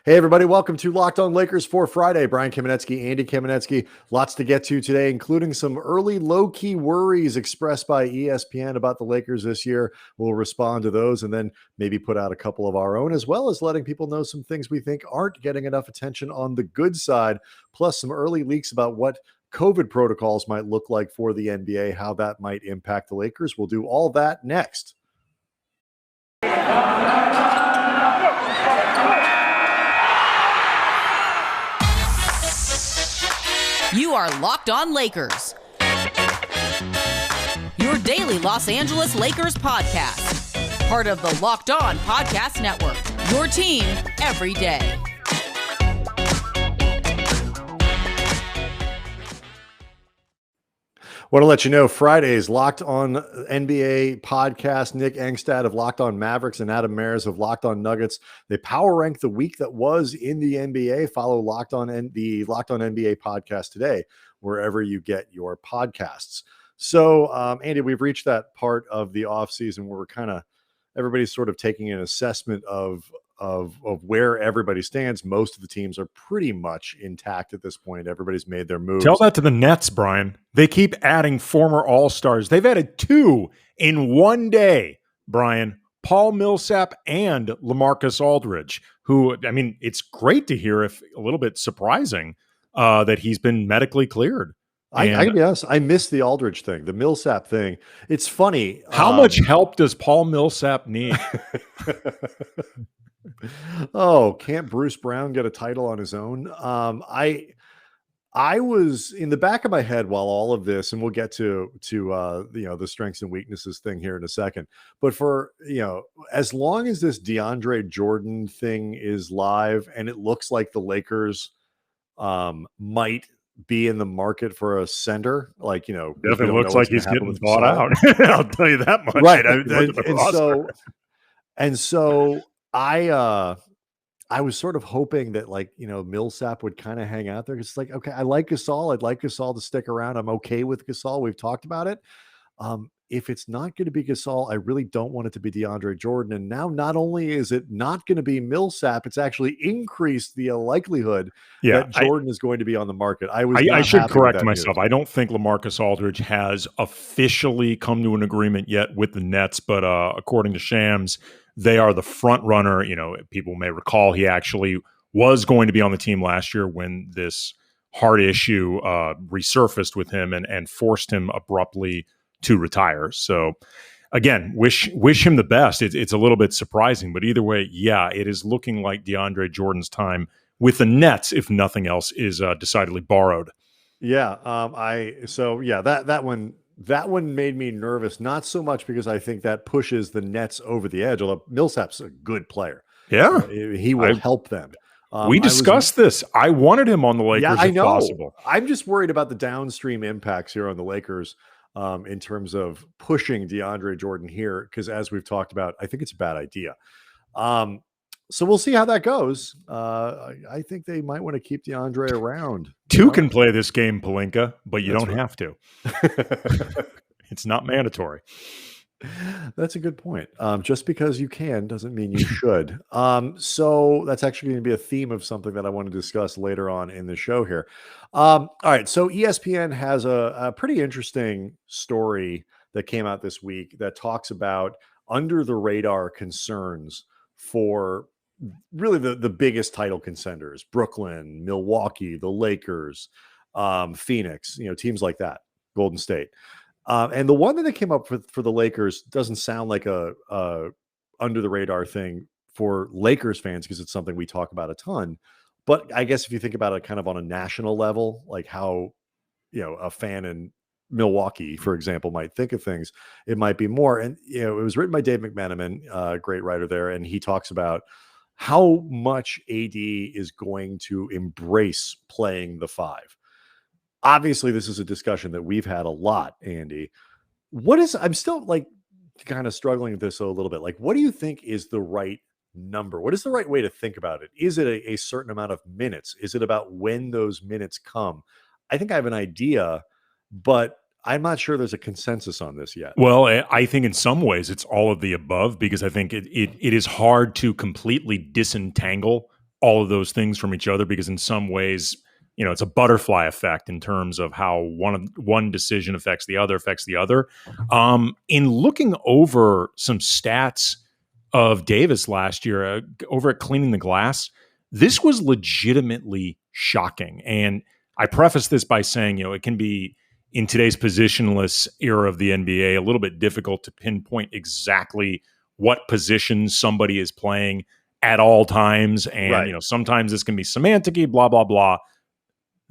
Hey, everybody. Welcome to Locked On Lakers for Friday. Brian Kamenetsky, Andy Kamenetsky. Lots to get to today, including some early low-key worries expressed by ESPN about the Lakers this year. We'll respond to those and then maybe put out a couple of our own, as well as letting people know some things we think aren't getting enough attention on the good side, plus some early leaks about what COVID protocols might look like for the NBA, how that might impact the Lakers. We'll do all that next. You are Locked On Lakers, your daily Los Angeles Lakers podcast. Part of the Locked On Podcast Network, your team every day. Want to let you know, Friday's Locked On NBA podcast, Nick Engstad of Locked On Mavericks and Adam Mares of Locked On Nuggets. They power rank the week that was in the NBA. Follow the Locked On NBA podcast today, wherever you get your podcasts. So, Andy, we've reached that part of the offseason where everybody's sort of taking an assessment of where everybody stands. Most of the teams are pretty much intact at this point. Everybody's made their moves. Tell that to the Nets, Brian. They keep adding former All-Stars. They've added 2 in one day, Brian. Paul Millsap and LaMarcus Aldridge, who, I mean, it's great to hear, if a little bit surprising, that he's been medically cleared. I can be honest, I missed the Aldridge thing, the Millsap thing. It's funny. How much help does Paul Millsap need? Oh, can't Bruce Brown get a title on his own? I was in the back of my head while all of this, and we'll get to the strengths and weaknesses thing here in a second. But for as long as this DeAndre Jordan thing is live, and it looks like the Lakers might be in the market for a center, Definitely looks like he's getting bought out. I'll tell you that much. Right, and so I was sort of hoping that Millsap would kind of hang out there. It's like, okay, I like Gasol. I'd like Gasol to stick around. I'm okay with Gasol. We've talked about it. If it's not going to be Gasol, I really don't want it to be DeAndre Jordan. And now not only is it not going to be Millsap, it's actually increased the likelihood that Jordan is going to be on the market. I should correct myself. I don't think LaMarcus Aldridge has officially come to an agreement yet with the Nets, but according to Shams, they are the front runner. People may recall he actually was going to be on the team last year when this heart issue resurfaced with him and forced him abruptly to retire. So again, wish him the best. It's a little bit surprising, but either way, yeah, it is looking like DeAndre Jordan's time with the Nets, if nothing else, is decidedly borrowed. Yeah. That one made me nervous, not so much because I think that pushes the Nets over the edge, although Millsap's a good player. Yeah. He will help them. We discussed this. I wanted him on the Lakers if possible. I'm just worried about the downstream impacts here on the Lakers in terms of pushing DeAndre Jordan here, because as we've talked about, I think it's a bad idea. So we'll see how that goes. I think they might want to keep DeAndre around. Two can play this game, Pelinka, but you don't have to. It's not mandatory. That's a good point. Just because you can doesn't mean you should. So that's actually going to be a theme of something that I want to discuss later on in the show here. All right. So ESPN has a pretty interesting story that came out this week that talks about under the radar concerns for really the biggest title contenders: Brooklyn, Milwaukee, the Lakers, Phoenix, teams like that, Golden State. And the one that they came up with for the Lakers doesn't sound like a under the radar thing for Lakers fans, because it's something we talk about a ton. But I guess if you think about it kind of on a national level, like how, a fan in Milwaukee, for example, might think of things, it might be more. And, it was written by Dave McMenamin, a great writer there. And he talks about how much AD is going to embrace playing the 5. Obviously, this is a discussion that we've had a lot, Andy. I'm still kind of struggling with this a little bit. What do you think is the right number? What is the right way to think about it? Is it a certain amount of minutes? Is it about when those minutes come? I think I have an idea, but I'm not sure there's a consensus on this yet. Well, I think in some ways it's all of the above, because I think it is hard to completely disentangle all of those things from each other, because in some ways, it's a butterfly effect in terms of how one decision affects the other. In looking over some stats of Davis last year, over at Cleaning the Glass, this was legitimately shocking. And I preface this by saying, it can be, in today's positionless era of the NBA, a little bit difficult to pinpoint exactly what position somebody is playing at all times. And, Right. Sometimes this can be semantic-y, blah, blah, blah.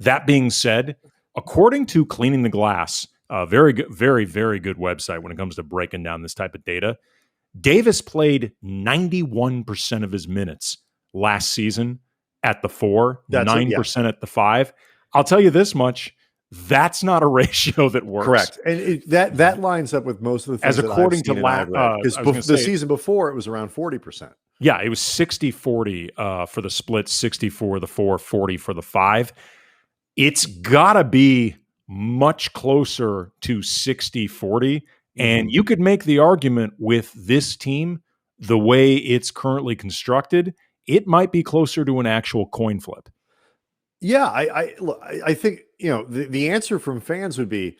That being said, according to Cleaning the Glass, a very good, very, very good website when it comes to breaking down this type of data, Davis played 91% of his minutes last season at the 4, That's it, 9% at the 5. I'll tell you this much. That's not a ratio that works. Correct. And that lines up with most of the things As according that I've to seen and I've read. Because the season before, it was around 40%. Yeah, it was 60-40 for the split, 60 for the 4, 40 for the 5. It's got to be much closer to 60-40. And you could make the argument with this team, the way it's currently constructed, it might be closer to an actual coin flip. Yeah, I think, the answer from fans would be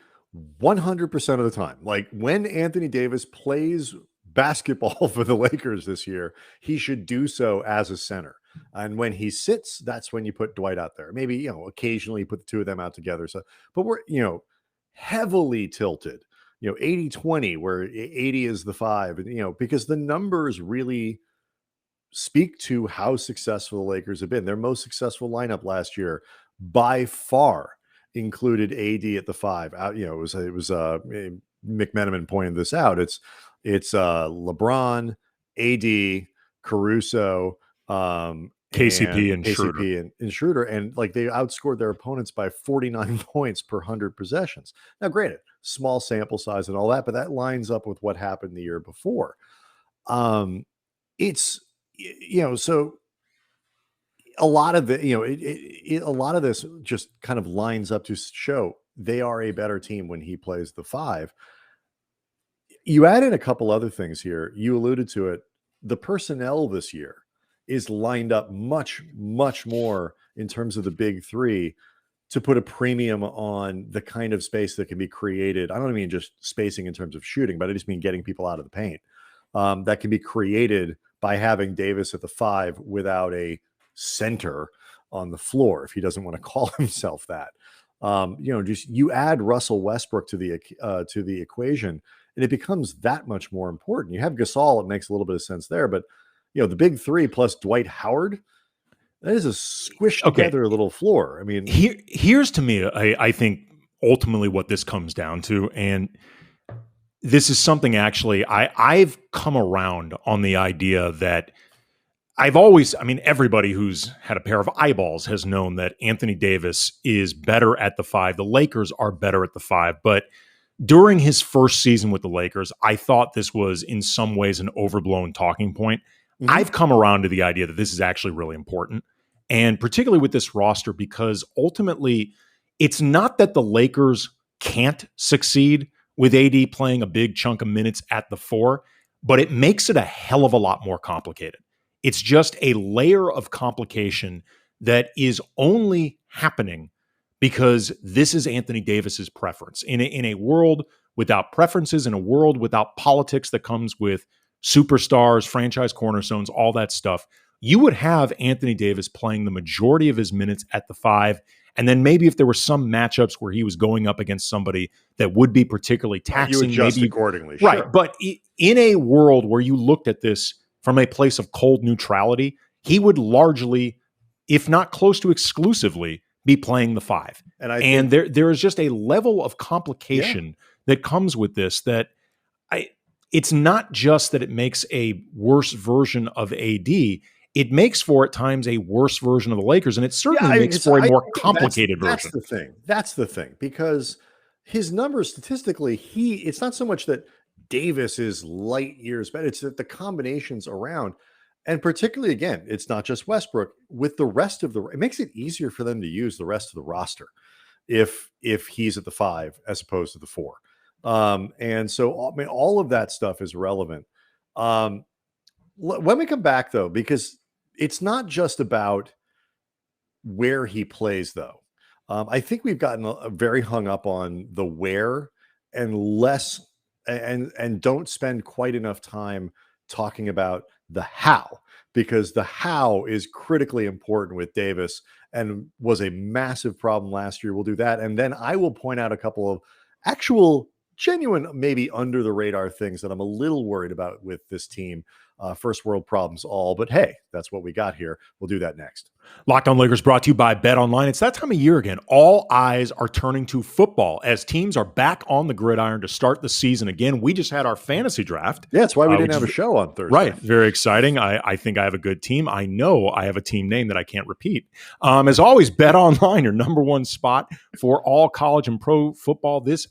100% of the time. Like, when Anthony Davis plays basketball for the Lakers this year, he should do so as a center. And when he sits, that's when you put Dwight out there. Maybe, occasionally you put the two of them out together. So, but we're, heavily tilted, 80-20, where 80 is the 5, and, because the numbers really speak to how successful the Lakers have been. Their most successful lineup last year by far included AD at the 5. Out, it was McMenamin pointed this out. It's LeBron, AD, Caruso, KCP and Schroeder, and like they outscored their opponents by 49 points per 100 possessions. Now, granted, small sample size and all that, but that lines up with what happened the year before. It's so a lot of the a lot of this just kind of lines up to show they are a better team when he plays the 5. You add in a couple other things here. You alluded to it. The personnel this year is lined up much, much more in terms of the big 3 to put a premium on the kind of space that can be created. I don't mean just spacing in terms of shooting, but I just mean getting people out of the paint. That can be created by having Davis at the 5 without a center on the floor, if he doesn't want to call himself that. Just you add Russell Westbrook to the equation, and it becomes that much more important. You have Gasol, it makes a little bit of sense there, but the big 3 plus Dwight Howard, that is a squished together little floor. I mean, here's to me, I think ultimately what this comes down to, and this is something actually I've come around on the idea that everybody who's had a pair of eyeballs has known that Anthony Davis is better at the 5. The Lakers are better at the 5, but during his first season with the Lakers, I thought this was in some ways an overblown talking point. Mm-hmm. I've come around to the idea that this is actually really important, and particularly with this roster, because ultimately it's not that the Lakers can't succeed with AD playing a big chunk of minutes at the 4, but it makes it a hell of a lot more complicated. It's just a layer of complication that is only happening because this is Anthony Davis's preference. In a world without preferences, in a world without politics that comes with superstars, franchise cornerstones, all that stuff, you would have Anthony Davis playing the majority of his minutes at the 5. And then maybe if there were some matchups where he was going up against somebody that would be particularly taxing, you adjust maybe accordingly. Right. Sure. But in a world where you looked at this from a place of cold neutrality, he would largely, if not close to exclusively, be playing the 5. And there is just a level of complication that comes with this that it's not just that it makes a worse version of AD. It makes for, at times, a worse version of the Lakers, and it certainly makes for a more complicated version. That's the thing, because his numbers statistically, it's not so much that Davis is light years better, it's that the combinations around, and particularly, again, it's not just Westbrook, with the rest of it makes it easier for them to use the rest of the roster if he's at the 5 as opposed to the 4. And so, all of that stuff is relevant. When we come back, though, because it's not just about where he plays, though. I think we've gotten very hung up on the where and less, and don't spend quite enough time talking about the how, because the how is critically important with Davis and was a massive problem last year. We'll do that, and then I will point out a couple of actual genuine, maybe under the radar things that I'm a little worried about with this team. First world problems all, but hey, that's what we got here. We'll do that next. Locked On Lakers brought to you by Bet Online. It's that time of year again. All eyes are turning to football as teams are back on the gridiron to start the season again. We just had our fantasy draft. Yeah, that's why we didn't have a show on Thursday. Right. Very exciting. I think I have a good team. I know I have a team name that I can't repeat. As always, Bet Online, your number one spot for all college and pro football this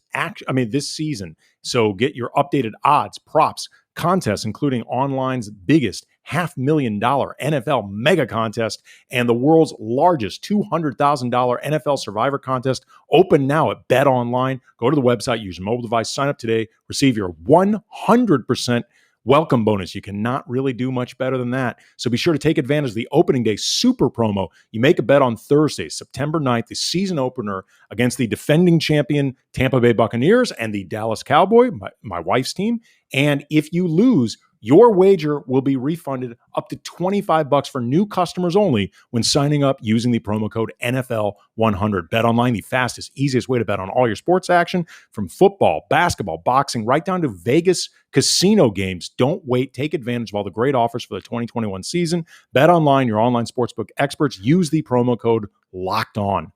season. So get your updated odds, props, contests, including online's biggest $500,000 NFL mega contest and the world's largest $200,000 NFL Survivor contest. Open now at Bet Online. Go to the website, use your mobile device, sign up today, receive your 100% welcome bonus. You cannot really do much better than that. So be sure to take advantage of the opening day super promo. You make a bet on Thursday, September 9th, the season opener against the defending champion Tampa Bay Buccaneers and the Dallas Cowboys, my wife's team. And if you lose, your wager will be refunded up to $25 for new customers only when signing up using the promo code NFL100. Bet Online, the fastest, easiest way to bet on all your sports action, from football, basketball, boxing, right down to Vegas casino games. Don't wait. Take advantage of all the great offers for the 2021 season. Bet Online, your online sportsbook experts. Use the promo code LOCKEDON.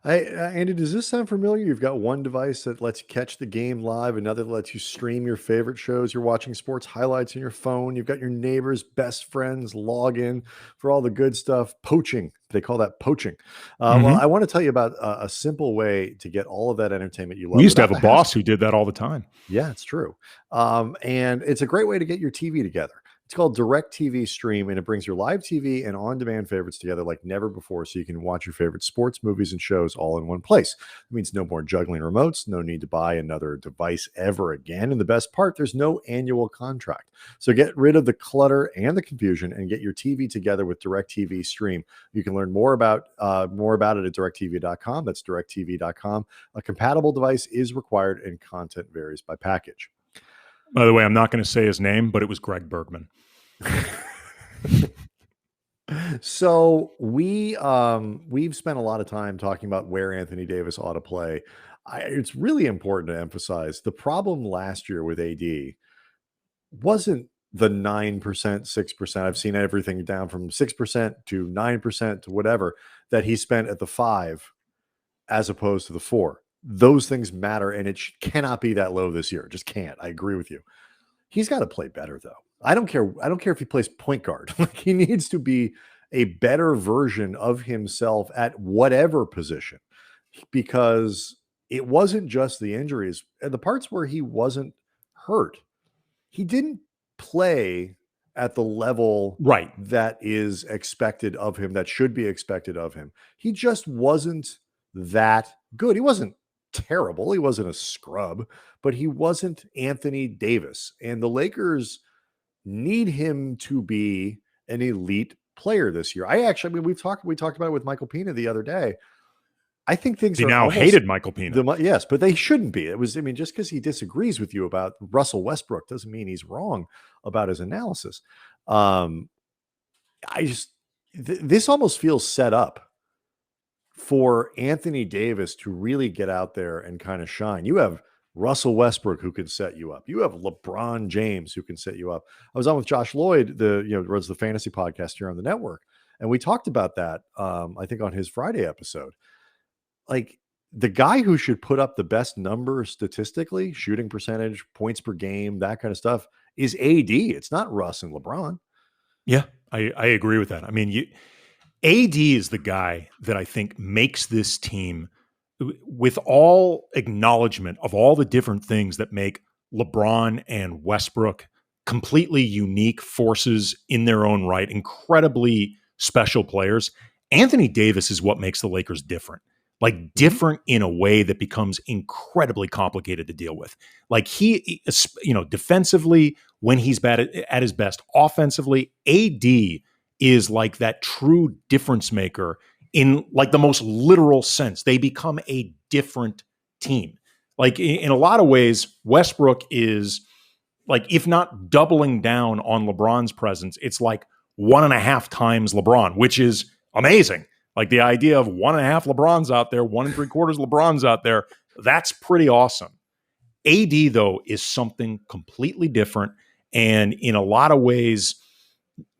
Andy, does this sound familiar? You've got one device that lets you catch the game live, another that lets you stream your favorite shows. You're watching sports highlights on your phone. You've got your neighbors, best friends log in for all the good stuff. Poaching. They call that poaching. Well, I want to tell you about a simple way to get all of that entertainment you love. We used to have a boss who did that all the time. Yeah, it's true. And it's a great way to get your TV together. It's called Direct TV Stream, and it brings your live TV and on-demand favorites together like never before, so you can watch your favorite sports, movies, and shows all in one place. It means no more juggling remotes, no need to buy another device ever again, and the best part, there's no annual contract. So get rid of the clutter and the confusion and get your TV together with Direct TV Stream. You can learn more about it at directtv.com. That's directtv.com. A compatible device is required, and content varies by package. By the way, I'm not going to say his name, but it was Greg Bergman. So we've spent a lot of time talking about where Anthony Davis ought to play. It's really important to emphasize the problem last year with AD wasn't the 9%, 6%. I've seen everything down from 6% to 9% to whatever that he spent at the 5 as opposed to the 4. Those things matter, and it cannot be that low this year. It just can't. I agree with you. He's got to play better, though. I don't care if he plays point guard. Like, he needs to be a better version of himself at whatever position, because it wasn't just the injuries and the parts where he wasn't hurt. He didn't play at the level right that is expected of him, that should be expected of him. He just wasn't that good. He wasn't terrible. He wasn't a scrub, but he wasn't Anthony Davis. And the Lakers need him to be an elite player this year. We talked about it with Michael Pina the other day. I think things he now hated Michael Pina. Yes, but they shouldn't be. Just because he disagrees with you about Russell Westbrook doesn't mean he's wrong about his analysis. This almost feels set up for Anthony Davis to really get out there and kind of shine. You have Russell Westbrook who can set you up. You have LeBron James who can set you up. I was on with Josh Lloyd, runs the fantasy podcast here on the network, and we talked about that. I think on his Friday episode, like, the guy who should put up the best numbers statistically, shooting percentage, points per game, that kind of stuff, is AD. It's not Russ and LeBron. Yeah, I agree with that. I mean, AD is the guy that I think makes this team, with all acknowledgement of all the different things that make LeBron and Westbrook completely unique forces in their own right, incredibly special players. Anthony Davis is what makes the Lakers different. Like, different in a way that becomes incredibly complicated to deal with. Like, he, defensively, when he's bad at his best, offensively, AD is like that true difference maker in like the most literal sense. They become a different team. Like in a lot of ways, Westbrook is like, if not doubling down on LeBron's presence, it's like 1.5 times LeBron, which is amazing. Like the idea of 1.5 LeBrons out there, 1 3/4 LeBrons out there, that's pretty awesome. AD, though, is something completely different, and in a lot of ways,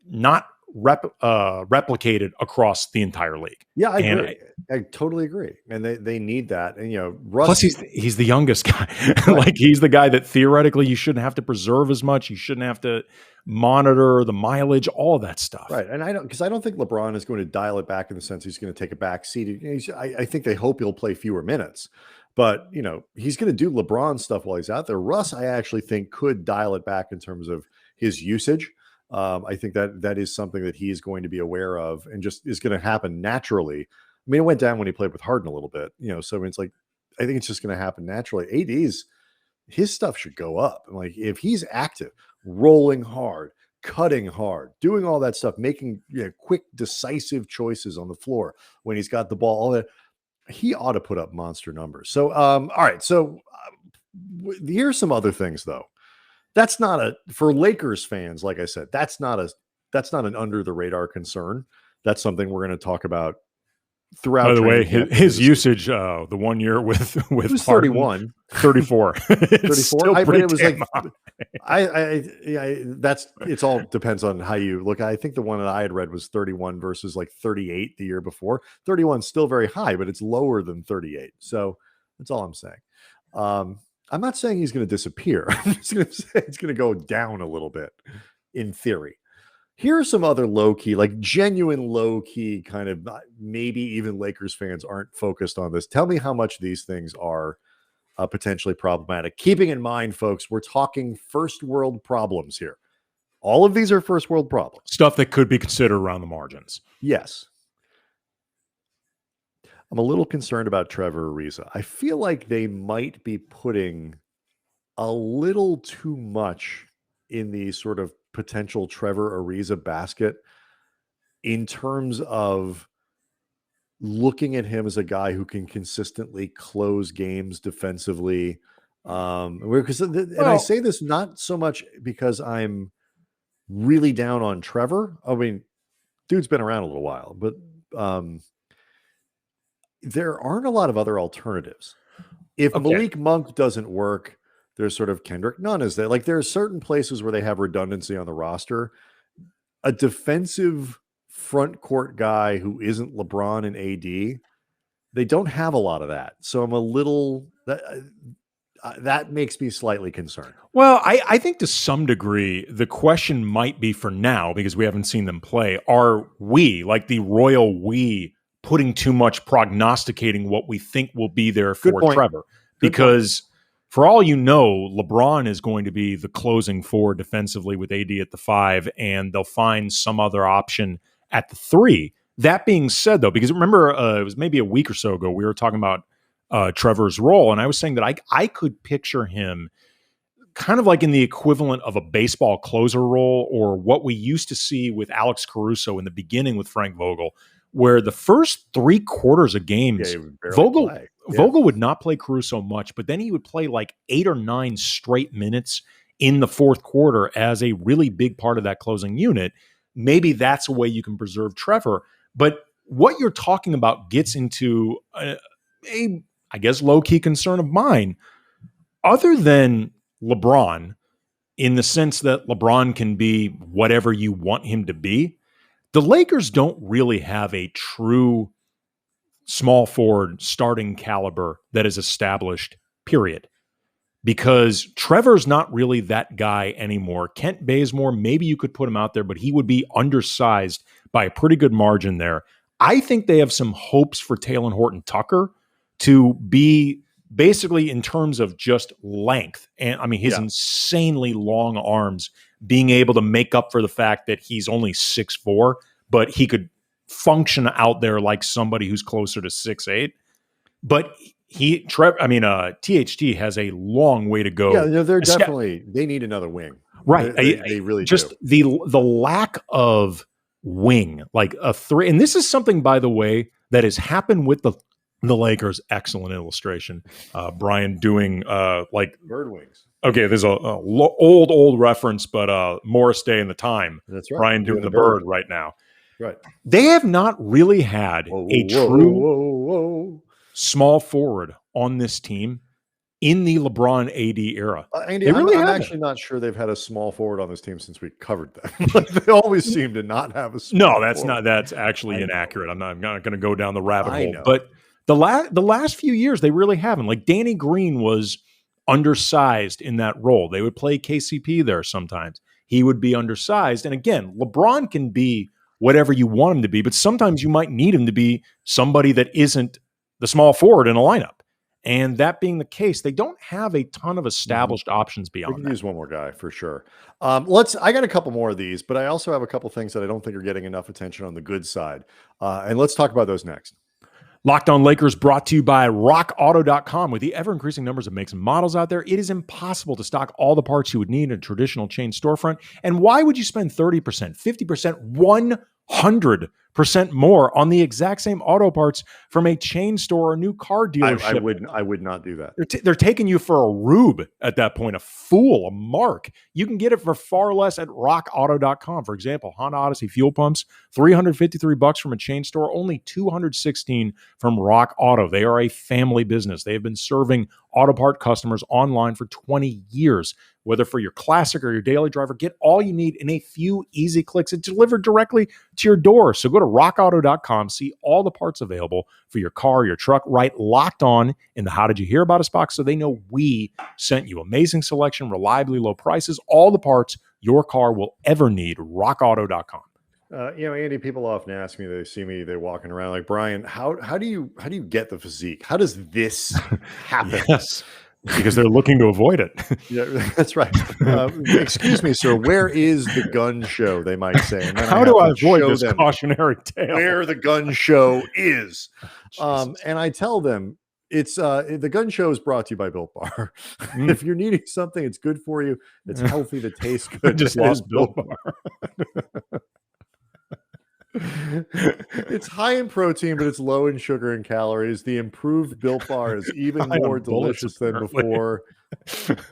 not replicated across the entire league. Yeah, I agree. I totally agree. And they need that. And, Russ. Plus, he's the youngest guy. Right. Like, he's the guy that theoretically you shouldn't have to preserve as much. You shouldn't have to monitor the mileage, all of that stuff. Right. And I don't think LeBron is going to dial it back in the sense he's going to take a back seat. I think they hope he'll play fewer minutes. But, he's going to do LeBron stuff while he's out there. Russ, I actually think, could dial it back in terms of his usage. I think that is something that he is going to be aware of and just is going to happen naturally. I mean, it went down when he played with Harden a little bit, so it's like, I think it's just going to happen naturally. His stuff should go up. Like, if he's active, rolling hard, cutting hard, doing all that stuff, making quick, decisive choices on the floor when he's got the ball, all that, he ought to put up monster numbers. So, all right. So here's some other things, though. That's not for Lakers fans, like I said, that's not an under the radar concern. That's something we're going to talk about throughout. By the way, his usage, the 1 year with it was 31, 34, 34. It was like, it's all depends on how you look. I think the one that I had read was 31 versus like 38 the year before. 31 is still very high, but it's lower than 38. So that's all I'm saying. I'm not saying he's going to disappear. I'm just going to say it's going to go down a little bit in theory. Here are some other low-key, like genuine low-key kind of, maybe even Lakers fans aren't focused on this. Tell me how much these things are potentially problematic. Keeping in mind, folks, we're talking first world problems here. All of these are first world problems. Stuff that could be considered around the margins. Yes. I'm a little concerned about Trevor Ariza. I feel like they might be putting a little too much in the sort of potential Trevor Ariza basket in terms of looking at him as a guy who can consistently close games defensively. I say this not so much because I'm really down on Trevor. I mean, dude's been around a little while, but there aren't a lot of other alternatives. If Malik Monk doesn't work, there's sort of Kendrick Nunn is there. Like, there are certain places where they have redundancy on the roster. A defensive front court guy who isn't LeBron and AD, they don't have a lot of that. So I'm a little that makes me slightly concerned. Well, I think to some degree, the question might be for now, because we haven't seen them play, are we, like the royal we, putting too much prognosticating what we think will be there for Trevor? Because for all you know, LeBron is going to be the closing four defensively with AD at the 5, and they'll find some other option at the 3. That being said, though, because remember, it was maybe a week or so ago, we were talking about Trevor's role, and I was saying that I could picture him kind of like in the equivalent of a baseball closer role, or what we used to see with Alex Caruso in the beginning with Frank Vogel, where the first 3 quarters of games, Vogel would not play Caruso much, but then he would play like 8 or 9 straight minutes in the fourth quarter as a really big part of that closing unit. Maybe that's a way you can preserve Trevor. But what you're talking about gets into a I guess, low-key concern of mine. Other than LeBron, in the sense that LeBron can be whatever you want him to be, the Lakers don't really have a true small forward starting caliber that is established, period. Because Trevor's not really that guy anymore. Kent Bazemore, maybe you could put him out there, but he would be undersized by a pretty good margin there. I think they have some hopes for Talen Horton-Tucker to be basically, in terms of just length, and I mean his insanely long arms, being able to make up for the fact that he's only 6'4", but he could function out there like somebody who's closer to 6'8". But THT has a long way to go. Yeah, they're definitely, they need another wing. Right. They really just do. The lack of wing, like a three. And this is something, by the way, that has happened with the Lakers. Excellent illustration. Brian doing like bird wings. Okay, there's a old reference, but Morris Day in the time. That's right. Brian doing the bird right now. Right. They have not really had a true small forward on this team in the LeBron AD era. Andy, I'm actually not sure they've had a small forward on this team since we covered them. They always seem to not have a small forward. That's actually inaccurate. I'm not going to go down the rabbit hole. But the last few years, they really haven't. Like Danny Green was undersized in that role. They would play KCP there sometimes. He would be undersized. And again, LeBron can be whatever you want him to be, but sometimes you might need him to be somebody that isn't the small forward in a lineup. And that being the case, they don't have a ton of established options beyond that. We can use one more guy for sure. I got a couple more of these, but I also have a couple things that I don't think are getting enough attention on the good side. And let's talk about those next. Locked On Lakers brought to you by rockauto.com. With the ever-increasing numbers of makes and models out there, it is impossible to stock all the parts you would need in a traditional chain storefront. And why would you spend 30%, 50%, 100% more on the exact same auto parts from a chain store or new car dealership? I would not do that. They're taking you for a rube at that point, a fool, a mark. You can get it for far less at rockauto.com. For example, Honda Odyssey fuel pumps, $353 from a chain store, only $216 from Rock Auto. They are a family business. They have been serving auto part customers online for 20 years. Whether for your classic or your daily driver, get all you need in a few easy clicks. It's delivered directly to your door. So go to rockauto.com, see all the parts available for your car, your truck, right? Locked On in the How Did You Hear About Us box so they know we sent you. Amazing selection, reliably low prices, all the parts your car will ever need. rockauto.com. Andy, people often ask me, they see me, they're walking around like, Brian, how do you get the physique? How does this happen? Yes. Because they're looking to avoid it. Yeah, that's right. Excuse me, sir. Where is the gun show? They might say. And how do I avoid this cautionary tale? Where the gun show is. And I tell them it's the gun show is brought to you by Built Bar. If you're needing something, it's good for you. It's healthy. That tastes good. Just is Built Bar. It's high in protein, but it's low in sugar and calories. The improved Built Bar is even more delicious than before.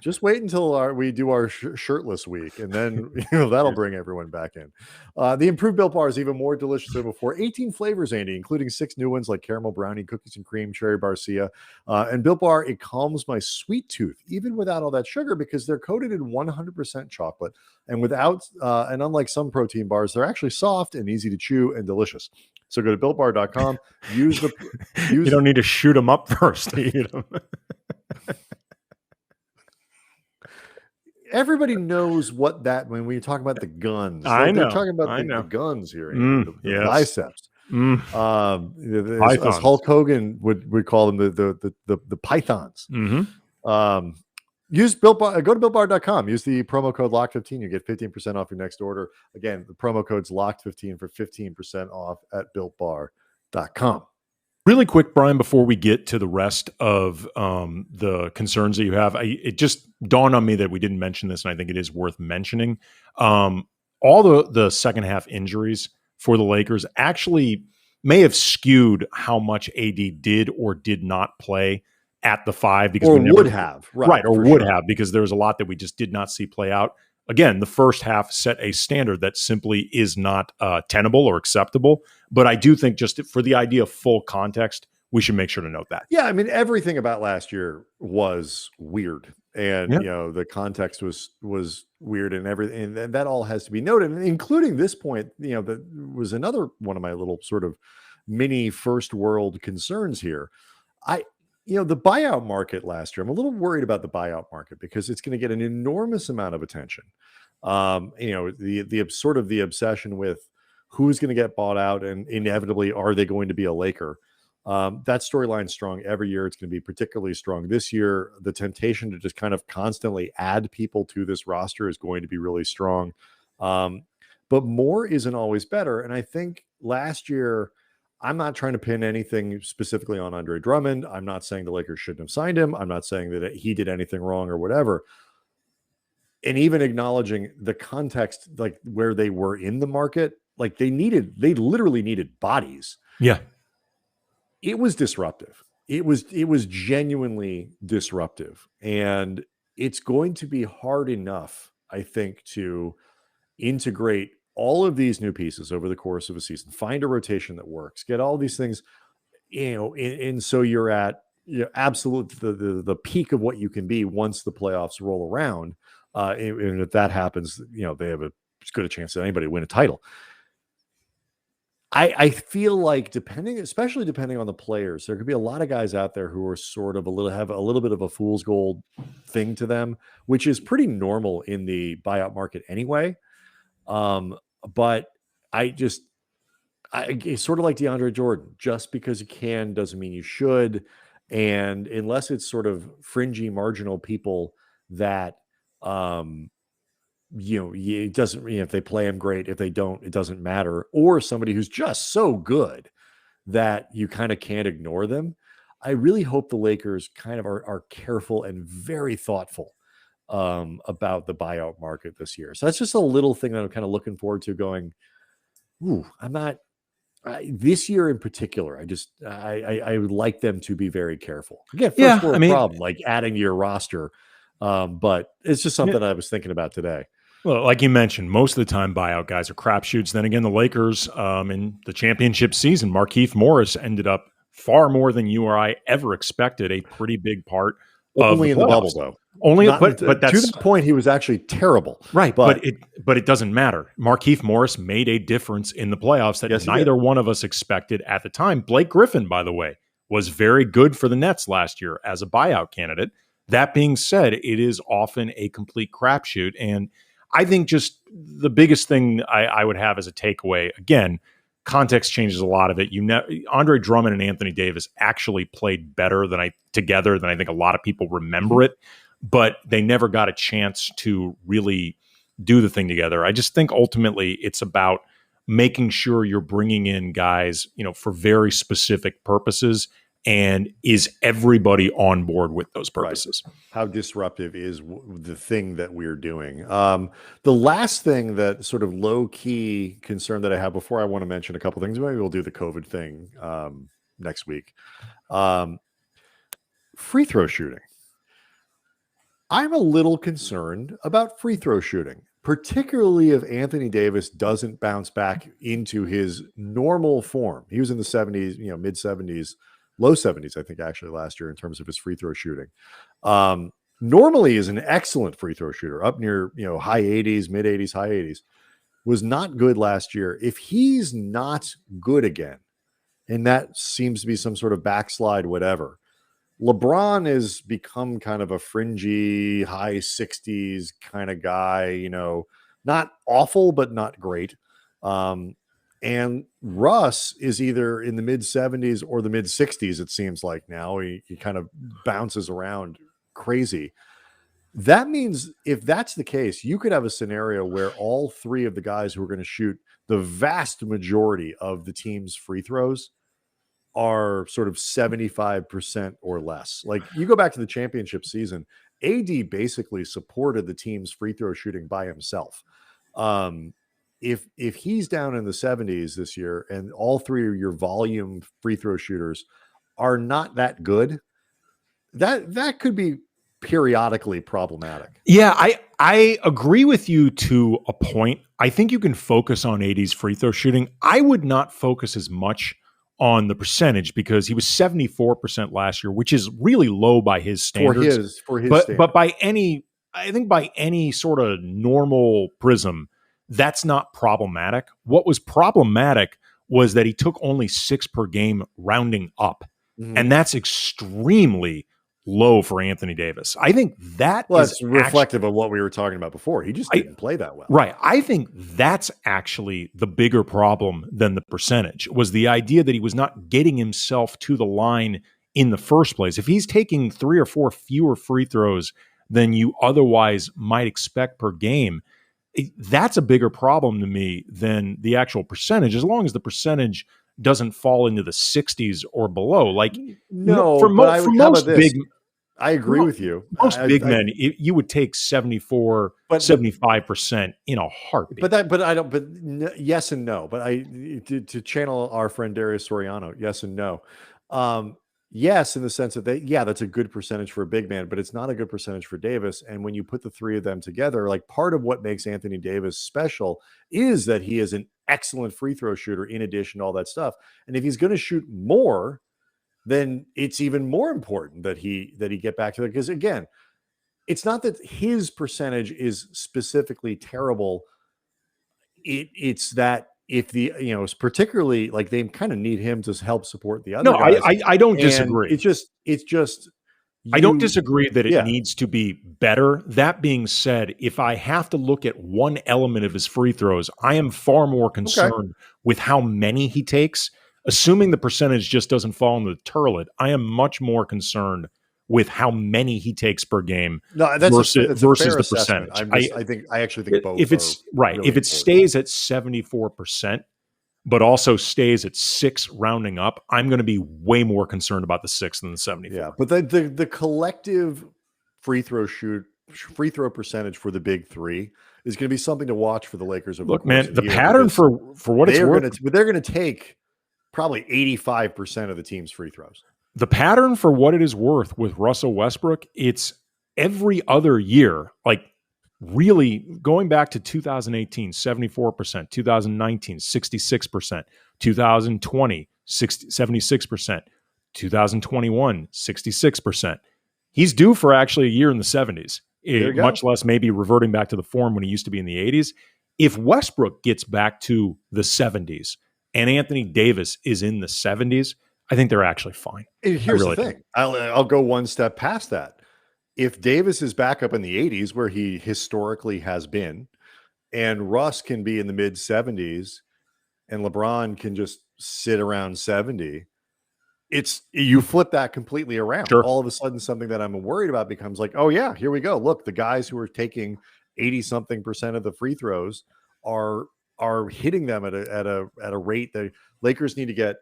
Just wait until we do our shirtless week, and then that'll bring everyone back in. The improved Built Bar is even more delicious than before. 18 flavors, Andy, including 6 new ones like caramel brownie, cookies and cream, cherry barcia. And Built Bar, it calms my sweet tooth, even without all that sugar, because they're coated in 100% chocolate. And and unlike some protein bars, they're actually soft and easy to chew and delicious. So go to BuiltBar.com. You don't need to shoot them up first to eat them. Everybody knows what that when we talk about the guns. I know. They're talking about the guns here. The biceps. As Hulk Hogan would call them the pythons. Mm-hmm. Use Built Bar. Go to BuiltBar.com. Use the promo code LOCKED15. You get 15% off your next order. Again, the promo code's LOCKED15 for 15% off at BuiltBar.com. Really quick, Brian, before we get to the rest of the concerns that you have, it just dawned on me that we didn't mention this, and I think it is worth mentioning. All the second half injuries for the Lakers actually may have skewed how much AD did or did not play at the 5, because would have because there was a lot that we just did not see play out. Again, the first half set a standard that simply is not tenable or acceptable. But I do think just for the idea of full context, we should make sure to note that. Yeah, I mean, everything about last year was weird, and the context was weird, and everything, and that all has to be noted, and including this point. That was another one of my little sort of mini first world concerns here. The buyout market last year, I'm a little worried about the buyout market because it's going to get an enormous amount of attention. The sort of the obsession with who's going to get bought out, and inevitably, are they going to be a Laker? That storyline's strong every year. It's going to be particularly strong this year. The temptation to just kind of constantly add people to this roster is going to be really strong. But more isn't always better. And I think last year, I'm not trying to pin anything specifically on Andre Drummond. I'm not saying the Lakers shouldn't have signed him. I'm not saying that he did anything wrong or whatever. And even acknowledging the context, like where they were in the market, like they literally needed bodies. Yeah. It was disruptive. It was genuinely disruptive. And it's going to be hard enough, I think, to integrate all of these new pieces over the course of a season, find a rotation that works, get all these things, and so you're at absolute the peak of what you can be once the playoffs roll around. And if that happens, they have as good a chance as anybody to win a title. I feel like especially depending on the players, there could be a lot of guys out there who are sort of have a little bit of a fool's gold thing to them, which is pretty normal in the buyout market anyway. But it's sort of like DeAndre Jordan. Just because you can doesn't mean you should. And unless it's sort of fringy, marginal people that, it doesn't, if they play him great, if they don't, it doesn't matter. Or somebody who's just so good that you kind of can't ignore them. I really hope the Lakers kind of are careful and very thoughtful about the buyout market this year. So that's just a little thing that I'm kind of looking forward to going, I'm not this year in particular. I would like them to be very careful. Again, first world problem, like adding to your roster. But it's just something I was thinking about today. Well, like you mentioned, most of the time buyout guys are crapshoots. Then again, the Lakers in the championship season, Markieff Morris ended up far more than you or I ever expected, a pretty big part only in the bubble, though. But that's, to that point, he was actually terrible. Right, but it doesn't matter. Markieff Morris made a difference in the playoffs that neither one of us expected at the time. Blake Griffin, by the way, was very good for the Nets last year as a buyout candidate. That being said, it is often a complete crapshoot. And I think just the biggest thing I would have as a takeaway, again, context changes a lot of it. Andre Drummond and Anthony Davis actually played better together than I think a lot of people remember it, but they never got a chance to really do the thing together. I just think ultimately it's about making sure you're bringing in guys, for very specific purposes. And is everybody on board with those purposes? Right. How disruptive is the thing that we're doing? The last thing that sort of low-key concern that I have before I want to mention a couple things, maybe we'll do the COVID thing next week. Free throw shooting. I'm a little concerned about free throw shooting, particularly if Anthony Davis doesn't bounce back into his normal form. He was in the 70s, mid 70s, low 70s, I think, actually last year in terms of his free throw shooting. Normally is an excellent free throw shooter, up near, high 80s, mid 80s, high 80s. Was not good last year. If he's not good again, and that seems to be some sort of backslide, whatever, LeBron has become kind of a fringy, high 60s kind of guy, not awful, but not great. And Russ is either in the mid 70s or the mid 60s, it seems like now. He kind of bounces around crazy. That means if that's the case, you could have a scenario where all three of the guys who are going to shoot the vast majority of the team's free throws are sort of 75% or less. Like you go back to the championship season, AD basically supported the team's free throw shooting by himself. If he's down in the 70s this year and all three of your volume free throw shooters are not that good, that could be periodically problematic. Yeah, I agree with you to a point. I think you can focus on AD's free throw shooting. I would not focus as much on the percentage because he was 74% last year, which is really low by his standards. For his standards. But by any sort of normal prism, that's not problematic. What was problematic was that he took only 6 per game rounding up. Mm-hmm. And that's extremely low for Anthony Davis. I think that's reflective of what we were talking about before. He just didn't play that well. Right. I think that's actually the bigger problem than the percentage, was the idea that he was not getting himself to the line in the first place. If he's taking 3 or 4 fewer free throws than you otherwise might expect per game, that's a bigger problem to me than the actual percentage, as long as the percentage doesn't fall into the 60s or below. Like, no, for most big. I agree with you. Most big men, you would take 74, but 75% in a heartbeat. but I don't. But yes and no. But to channel our friend Darius Soriano, yes and no. Yes, in the sense that that's a good percentage for a big man, but it's not a good percentage for Davis. And when you put the three of them together, like part of what makes Anthony Davis special is that he is an excellent free throw shooter in addition to all that stuff. And if he's going to shoot more, then it's even more important that he get back to it. Because again, it's not that his percentage is specifically terrible. It's that if it's particularly like they kind of need him to help support the other guys. I don't disagree. It's just I don't disagree that it needs to be better. That being said, if I have to look at one element of his free throws, I am far more concerned with how many he takes. Assuming the percentage just doesn't fall into the turlet, I am much more concerned with how many he takes per game versus the percentage. I actually think both. If it's if it stays at 74%, but also stays at 6 rounding up, I'm going to be way more concerned about the 6 than the 74. Yeah, but the collective free throw percentage for the big three is going to be something to watch for the Lakers. Look, man, the pattern for what it's worth, they're going to take probably 85% of the team's free throws. The pattern for what it is worth with Russell Westbrook, it's every other year, like really going back to 2018, 74%, 2019, 66%, 2020, 76%, 2021, 66%. He's due for actually a year in the 70s, much less maybe reverting back to the form when he used to be in the 80s. If Westbrook gets back to the 70s and Anthony Davis is in the 70s, I think they're actually fine. Here's the thing. I'll go one step past that. If Davis is back up in the 80s, where he historically has been, and Russ can be in the mid 70s, and LeBron can just sit around 70, you flip that completely around. Sure. All of a sudden, something that I'm worried about becomes like, oh yeah, here we go. Look, the guys who are taking 80-something% of the free throws are hitting them at a rate that Lakers need to get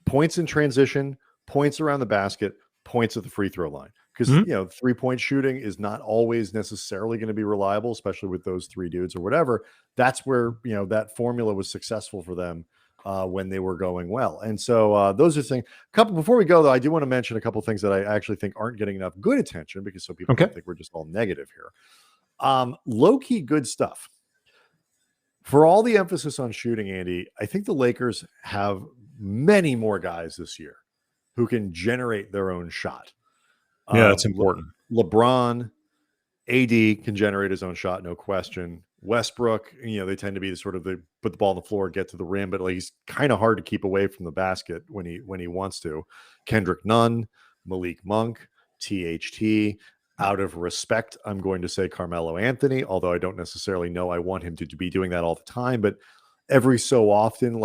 points in transition, points around the basket, points at the free throw line. Because 3-point shooting is not always necessarily going to be reliable, especially with those three dudes or whatever. That's where that formula was successful for them when they were going well. And so those are things. Before we go though, I do want to mention a couple of things that I actually think aren't getting enough good attention, because some people don't think we're just all negative here. Low-key good stuff. For all the emphasis on shooting, Andy, I think the Lakers have many more guys this year who can generate their own shot. Yeah, that's important. LeBron, AD can generate his own shot, no question. Westbrook, they tend to be put the ball on the floor, get to the rim, but he's kind of hard to keep away from the basket when he wants to. Kendrick Nunn, Malik Monk, THT. Out of respect, I'm going to say Carmelo Anthony, although I don't necessarily know I want him to be doing that all the time, but every so often,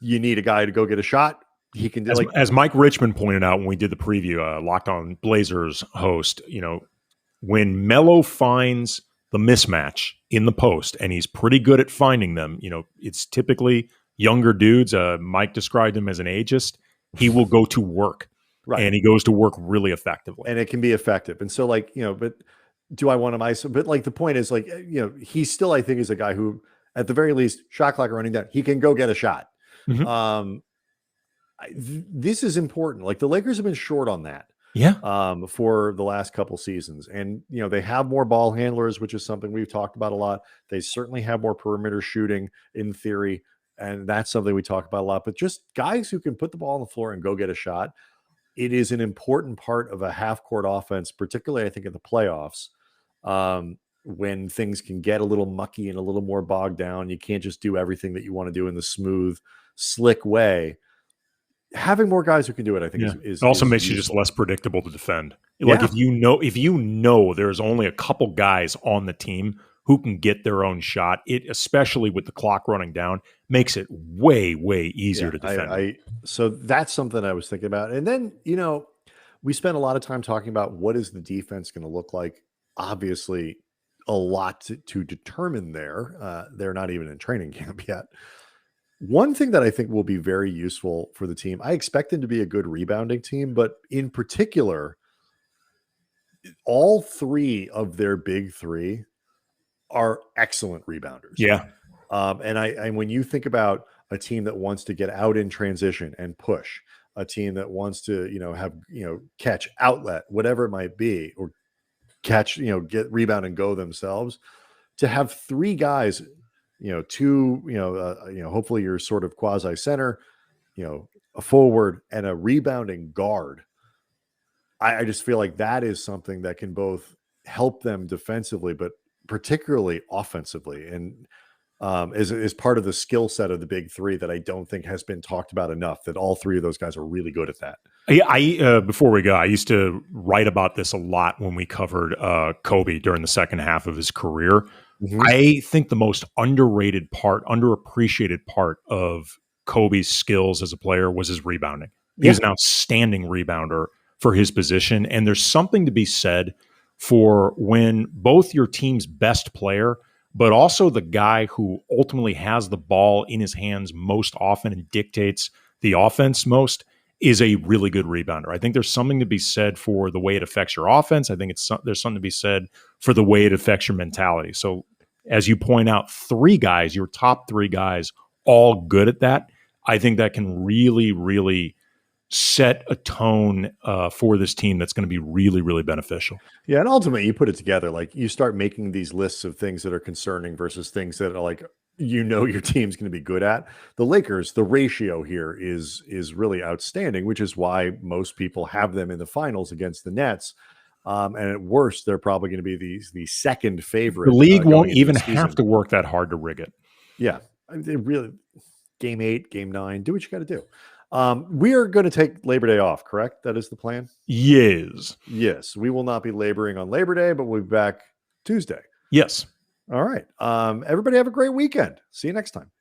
you need a guy to go get a shot. He can do as Mike Richmond pointed out when we did the preview, Locked On Blazers host, when Melo finds the mismatch in the post, and he's pretty good at finding them, it's typically younger dudes. Mike described him as an ageist. He will go to work. Right. And he goes to work really effectively. And it can be effective. And so but do I want him iso? But the point is he still, I think, is a guy who, at the very least, shot clock running down, he can go get a shot. Mm-hmm. This is important. The Lakers have been short on that. Yeah. For the last couple seasons. And, they have more ball handlers, which is something we've talked about a lot. They certainly have more perimeter shooting in theory. And that's something we talk about a lot. But just guys who can put the ball on the floor and go get a shot. It is an important part of a half-court offense, particularly, I think, in the playoffs, when things can get a little mucky and a little more bogged down. You can't just do everything that you want to do in the smooth, slick way. Having more guys who can do it, I think, is it also is makes useful. You just less predictable to defend. If you know there's only a couple guys on the team who can get their own shot, it, especially with the clock running down, makes it way, way easier to defend. So that's something I was thinking about. And then, we spent a lot of time talking about what is the defense going to look like. Obviously, a lot to determine there. They're not even in training camp yet. One thing that I think will be very useful for the team, I expect them to be a good rebounding team, but in particular, all three of their big three are excellent rebounders. Yeah. And when you think about a team that wants to get out in transition and push, a team that wants to, have, catch, outlet, whatever it might be, or catch, get rebound and go themselves, to have three guys, two, hopefully you're sort of quasi center, a forward and a rebounding guard. I just feel like that is something that can both help them defensively, but particularly offensively. And is part of the skill set of the big three that I don't think has been talked about enough, that all three of those guys are really good at that. Before we go, I used to write about this a lot when we covered Kobe during the second half of his career. Mm-hmm. I think the most underrated part, underappreciated part of Kobe's skills as a player was his rebounding. He was an outstanding rebounder for his position. And there's something to be said for when both your team's best player, but also the guy who ultimately has the ball in his hands most often and dictates the offense most, is a really good rebounder. I think there's something to be said for the way it affects your offense. I think there's something to be said for the way it affects your mentality. So as you point out, three guys, your top three guys, all good at that. I think that can really, really set a tone for this team that's going to be really, really beneficial. Yeah, and ultimately you put it together, like you start making these lists of things that are concerning versus things that are like, your team's going to be good at. The Lakers, the ratio here is really outstanding, which is why most people have them in the finals against the Nets. And at worst, they're probably going to be the second favorite. The league won't even have to work that hard to rig it. Yeah, they really, game 8, game 9, do what you got to do. We are going to take Labor Day off, correct? That is the plan? Yes. Yes. We will not be laboring on Labor Day, but we'll be back Tuesday. Yes. All right. Everybody have a great weekend. See you next time.